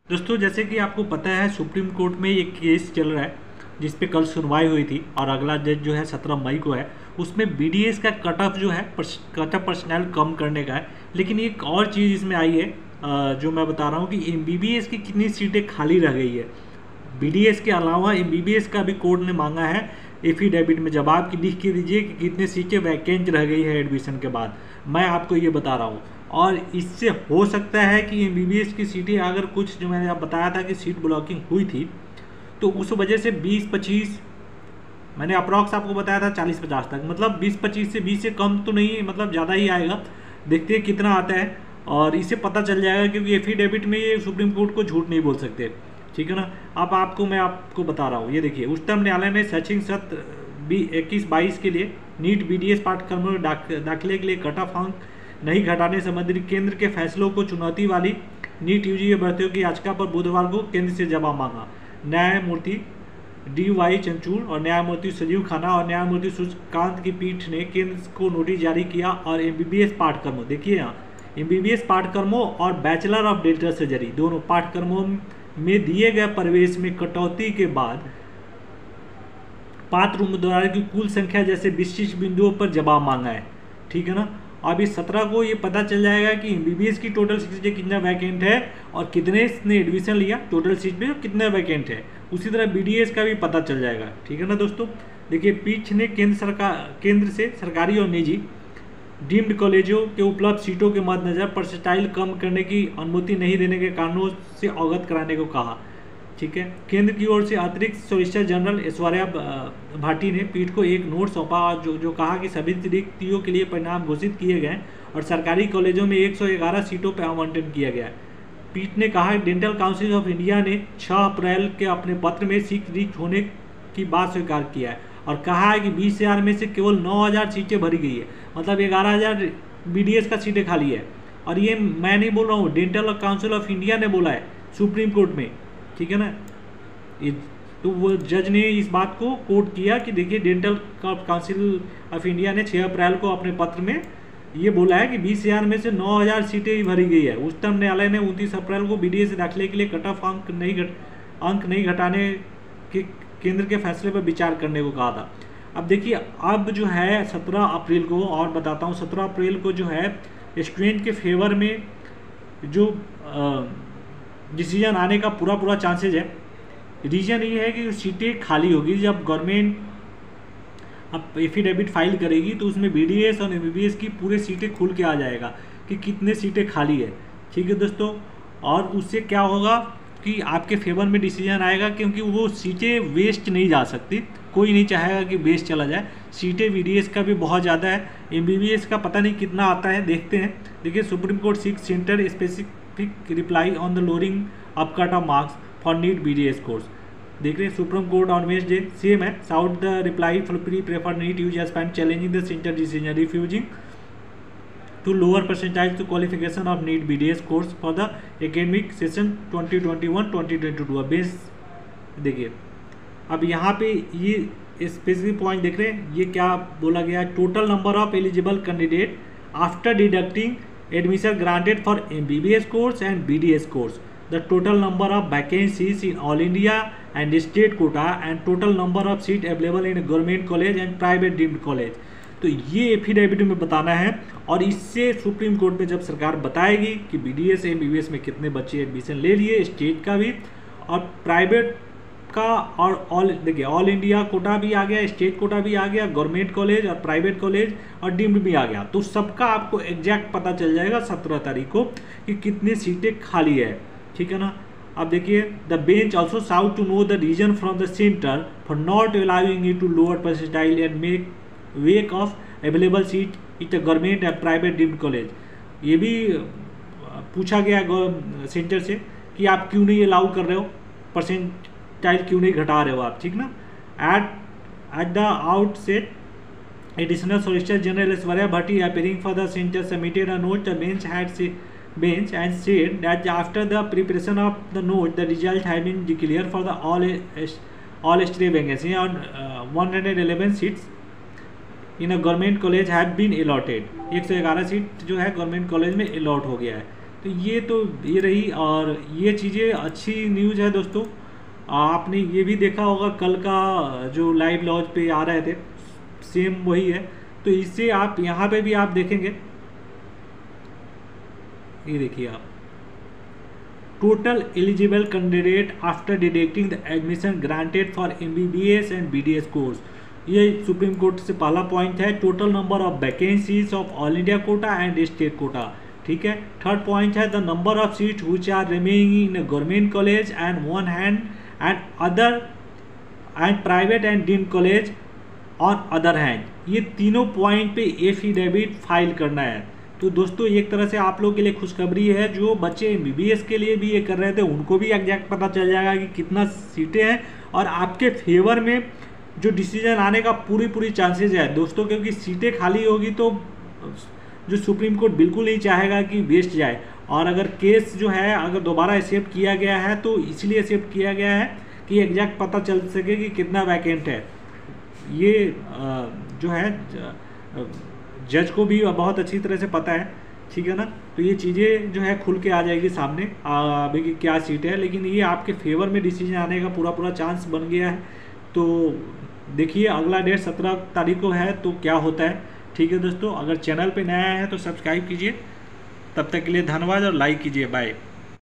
दोस्तों, जैसे कि आपको पता है सुप्रीम कोर्ट में एक केस चल रहा है जिस पे कल सुनवाई हुई थी और अगला डेट जो है 17 मई को है। उसमें बीडीएस का कट ऑफ जो है कट ऑफ पर्सनल कम करने का है। लेकिन एक और चीज़ इसमें आई है जो मैं बता रहा हूँ कि एमबीबीएस की कितनी सीटें खाली रह गई है। बीडीएस के अलावा एमबीबीएस का भी कोर्ट ने मांगा है एफिडेविट में जवाब की लिख के दीजिए कि कितनी सीटें वैकेंट रह गई है एडमिशन के बाद। मैं आपको ये बता रहा हूँ और इससे हो सकता है कि एमबीबीएस की सीटें अगर कुछ जो मैंने आप बताया था कि सीट ब्लॉकिंग हुई थी तो उस वजह से 20-25 मैंने अप्रॉक्स आपको बताया था 40-50 तक, मतलब 20-25 से 20 से कम तो नहीं, मतलब ज़्यादा ही आएगा। देखते हैं कितना आता है और इसे पता चल जाएगा क्योंकि एफिडेविट में ये सुप्रीम कोर्ट को झूठ नहीं बोल सकते, ठीक है ना। अब मैं आपको बता रहा हूँ, ये देखिए उच्चतम न्यायालय ने शैक्षणिक सत्र 21-22 के लिए नीट बीडीएस पाठ्यक्रमों में दाखिले के लिए कट ऑफ अंक नहीं घटाने संबंधी केंद्र के फैसलों को चुनौती वाली नीट यूजी अभ्यर्थियों की याचिका पर बुधवार को केंद्र से जवाब मांगा। न्यायमूर्ति DY चंचूड़ और न्यायमूर्ति संजीव खन्ना और न्यायमूर्ति सूर्यकांत की पीठ ने केंद्र को नोटिस जारी किया और एमबीबीएस पाठ्यक्रमों, देखिए यहाँ एमबीबीएस पाठ्यक्रमों और बैचलर ऑफ डेंटल सर्जरी दोनों पाठ्यक्रमों में दिए गए प्रवेश में कटौती के बाद पात्र उम्मीदवारों की कुल संख्या जैसे विशिष्ट बिंदुओं पर जवाब मांगा है, ठीक है ना। अब इस 17 को ये पता चल जाएगा कि एमबीबीएस की टोटल सीटें कितना वैकेंट है और कितने ने एडमिशन लिया टोटल सीट में, कितना वैकेंट है। उसी तरह बीडीएस का भी पता चल जाएगा, ठीक है ना दोस्तों। देखिए पीठ ने केंद्र से सरकारी और निजी डीम्ड कॉलेजों के उपलब्ध सीटों के मद्देनजर परसेंटाइल कम करने की अनुमति नहीं देने के कारणों से अवगत कराने को कहा, ठीक है। केंद्र की ओर से अतिरिक्त सॉलिसिटर जनरल ऐश्वर्या भाटी ने पीठ को एक नोट सौंपा और जो कहा कि सभी रिक्तियों के लिए परिणाम घोषित किए गए और सरकारी कॉलेजों में 111 सीटों पर आवंटन किया गया। पीठ ने कहा कि डेंटल काउंसिल ऑफ इंडिया ने 6 अप्रैल के अपने पत्र में सीट रिक्त होने की बात स्वीकार किया है और कहा है कि 20,000 में से केवल 9,000 सीटें भरी गई है, मतलब 11,000 बीडीएस का सीटें खाली है। और ये मैं नहीं बोल रहा हूँ, डेंटल काउंसिल ऑफ इंडिया ने बोला है सुप्रीम कोर्ट में, ठीक है ना। तो वो जज ने इस बात को कोट किया कि देखिए डेंटल काउंसिल ऑफ इंडिया ने 6 अप्रैल को अपने पत्र में ये बोला है कि 20,000 में से 9,000 सीटें ही भरी गई है। उच्चतम न्यायालय ने 29 अप्रैल को बीडीएस दाखिले के लिए कट ऑफ अंक नहीं घटाने के केंद्र के फैसले पर विचार करने को कहा था। अब देखिए अब जो है 17 अप्रैल को, और बताता हूँ 17 अप्रैल को जो है स्टूडेंट के फेवर में जो डिसीजन आने का पूरा चांसेज है। रीजन ये है कि सीटें खाली होगी जब गवर्नमेंट अब एफिडेविट फाइल करेगी तो उसमें बीडीएस और एमबीबीएस की पूरी सीटें खुल के आ जाएगा कि कितने सीटें खाली है, ठीक है दोस्तों। और उससे क्या होगा कि आपके फेवर में डिसीजन आएगा क्योंकि वो सीटें वेस्ट नहीं जा सकती, कोई नहीं चाहेगा कि वेस्ट चला जाए। सीटें बीडीएस का भी बहुत ज़्यादा है, एमबीबीएस का पता नहीं कितना आता है, देखते हैं। देखिए supreme court seeks centre specific reply on the lowering of cut off marks for NEET BDS course. देख रहे हैं supreme court on Wednesday same है sought the reply for pre prefer NEET use as pen challenging the centre decision refusing to lower percentile to qualification of NEET BDS course for the academic session 2021-2022। अब base देखिए, अब यहाँ पे ये specific point देख रहे हैं, ये क्या बोला गया है, total number of eligible candidate after deducting admission granted for MBBS course and BDS course, the total number of vacancies in all India and state Kota and total number of seat available in government college and private deemed college. तो ये affidavit में बताना है और इससे supreme court में जब सरकार बताएगी कि बीडीएस एमबीबीएस में कितने बच्चे एडमिशन ले लिए, स्टेट का भी और प्राइवेट का, और ऑल देखिए ऑल इंडिया कोटा भी आ गया, स्टेट कोटा भी आ गया, गवर्नमेंट कॉलेज और प्राइवेट कॉलेज और डीम्ड भी आ गया, तो सबका आपको एग्जैक्ट पता चल जाएगा 17 तारीख को कि कितनी सीटें खाली है, ठीक है ना। अब देखिए the bench also sought to know the reason from the centre for not allowing it to lower percentile and make wake of available seat it government and private deemed college. ये भी पूछा गया सेंटर से कि आप क्यों नहीं allow कर रहे हो, परसेंटाइल क्यों नहीं घटा रहे हो आप, ठीक ना। At the outset additional solicitor general Aishwarya Bhati appearing for the center submitted a note. The bench and said that after the preparation of the note the result had been declared for the all state vacancy on 111 seats in a government college have been allotted. 111 seat जो है government college में allot हो गया है, तो ये रही, और ये चीज़ें अच्छी न्यूज़ है दोस्तों। आपने ये भी देखा होगा कल का जो लाइव लॉज पे आ रहे थे, सेम वही है। तो इससे आप यहाँ पे भी आप देखेंगे, ये देखिए आप, total eligible candidate after deducting the admission granted for MBBS and BDS course. ये सुप्रीम कोर्ट से पहला पॉइंट है। Total number of vacancies of all India quota and state quota, ठीक है। थर्ड पॉइंट है the number of seats which are remaining in government college and one hand and other and private and deemed college on other hand. ये तीनों point पे affidavit file करना है। तो दोस्तों एक तरह से आप लोगों के लिए खुशखबरी है, जो बच्चे MBBS के लिए भी ये कर रहे थे उनको भी एग्जैक्ट पता चल जाएगा कि कितना सीटें हैं, और आपके फेवर में जो डिसीजन आने का पूरी चांसेस है दोस्तों, क्योंकि सीटें खाली होगी तो जो सुप्रीम कोर्ट बिल्कुल नहीं चाहेगा कि वेस्ट जाए। और अगर केस जो है अगर दोबारा एक्सेप्ट किया गया है तो इसलिए एक्सेप्ट किया गया है कि एग्जैक्ट पता चल सके कि कितना वैकेंट है। ये जो है जज को भी बहुत अच्छी तरह से पता है, ठीक है ना। तो ये चीज़ें जो है खुल के आ जाएगी सामने अभी की क्या सीट है, लेकिन ये आपके फेवर में डिसीजन आने का पूरा चांस बन गया है। तो देखिए अगला डेट 17 तारीख को है, तो क्या होता है, ठीक है दोस्तों। अगर चैनल पे नया है तो सब्सक्राइब कीजिए। तब तक के लिए धन्यवाद और लाइक कीजिए। बाय।